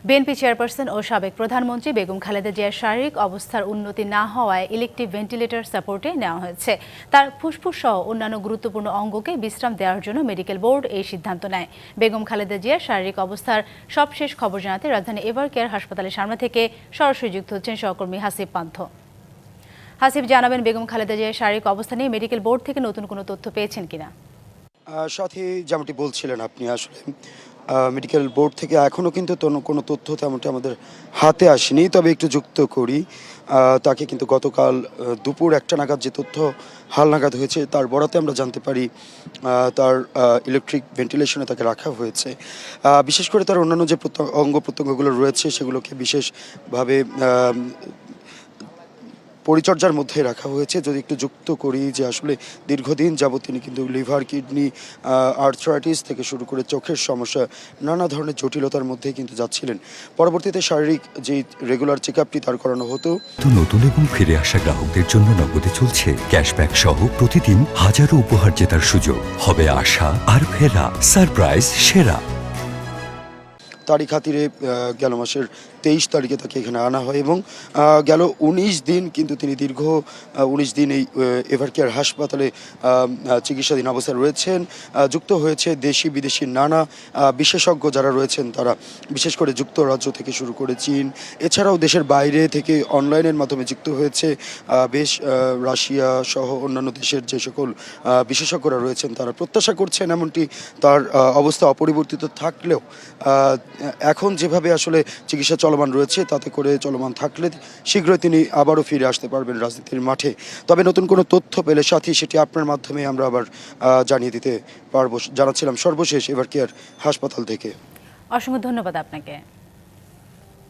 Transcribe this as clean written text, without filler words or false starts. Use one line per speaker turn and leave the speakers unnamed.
BNP chairperson ও সাবেক প্রধানমন্ত্রী বেগম খালেদা জিয়ার শারীরিক অবস্থার উন্নতি না হওয়ায় ইলেকটিভ ভেন্টিলেটর সাপোর্টে নেওয়া হয়েছে। তার ফুসফুস সহ অন্যান্য গুরুত্বপূর্ণ অঙ্গকে বিশ্রাম দেওয়ার জন্য মেডিকেল বোর্ড এই সিদ্ধান্ত নেয়। বেগম খালেদা জিয়ার শারীরিক অবস্থার সবশেষ খবর জানাতে রাজধানী এভারকেয়ার হাসপাতালের সামনে থেকে সরাসরি যুক্ত হচ্ছেন সহকর্মী হাসিব পান্থ। হাসিব, জানাবেন বেগম খালেদা জিয়ার শারীরিক অবস্থা নিয়ে মেডিকেল বোর্ড থেকে নতুন কোনো তথ্য পেয়েছেন কিনা?
সাথে যেমনটি বলছিলেন আপনি, আসলে মেডিকেল বোর্ড থেকে এখনও কিন্তু কোনো তথ্য তেমনটি আমাদের হাতে আসেনি। তবে একটু যুক্ত করি, তাকে কিন্তু গতকাল দুপুর 1টা নাগাদ যে তথ্য হালনাগাদ হয়েছে তার বরাতে আমরা জানতে পারি তার ইলেকট্রিক ভেন্টিলেশনে তাকে রাখা হয়েছে। বিশেষ করে তার অন্যান্য যে অঙ্গ প্রত্যঙ্গগুলো রয়েছে সেগুলোকে বিশেষভাবে পরিচর্যার মধ্যে রাখা হয়েছে। যদি একটু যুক্ত করি যে আসলে দীর্ঘদিন যাবৎ তিনি কিন্তু লিভার, কিডনি, আর্থ্রাইটিস থেকে শুরু করে চোখের সমস্যা, নানা ধরনের জটিলতার মধ্যে কিন্তু যাচ্ছিলেন। পরবর্তীতে শারীরিক যে রেগুলার চেক আপটি তার করানো হতো।
নতুন এবং ফিরে আসা গ্রাহকদের জন্য নগদে চলছে ক্যাশব্যাক সহ প্রতিদিন হাজারো উপহার জেতার সুযোগ। হবে আশা আর ফেরা সারপ্রাইজ সেরা।
তারই খাতিরে গেল মাসের 23 তারিখে তাকে এখানে আনা হয় এবং গেল 19 দিন কিন্তু তিনি দীর্ঘ 19 দিন এই এভারকেয়ার হাসপাতালে চিকিৎসাধীন অবস্থায় রয়েছেন। যুক্ত হয়েছে দেশি বিদেশি নানা বিশেষজ্ঞ যারা রয়েছেন তারা, বিশেষ করে যুক্তরাজ্য থেকে শুরু করে চীন, এছাড়াও দেশের বাইরে থেকে অনলাইনের মাধ্যমে যুক্ত হয়েছে বেশ রাশিয়া সহ অন্যান্য দেশের যে সকল বিশেষজ্ঞরা রয়েছেন তারা প্রত্যাশা করছেন এমনটি তার অবস্থা অপরিবর্তিত থাকলেও এখন যেভাবে আসলে চিকিৎসা চলমান রয়েছে তাতে করে চলমান থাকলে শীঘ্রই তিনি আবারও ফিরে আসতে পারবেন রাজনীতির মাঠে। তবে নতুন কোনো তথ্য পেলে সাথী সেটি আপনার মাধ্যমে আমরা আবার জানিয়ে দিতে পারবো। জানাচ্ছিলাম সর্বশেষ এভারকেয়ার হাসপাতাল থেকে।
অসংখ্য ধন্যবাদ আপনাকে।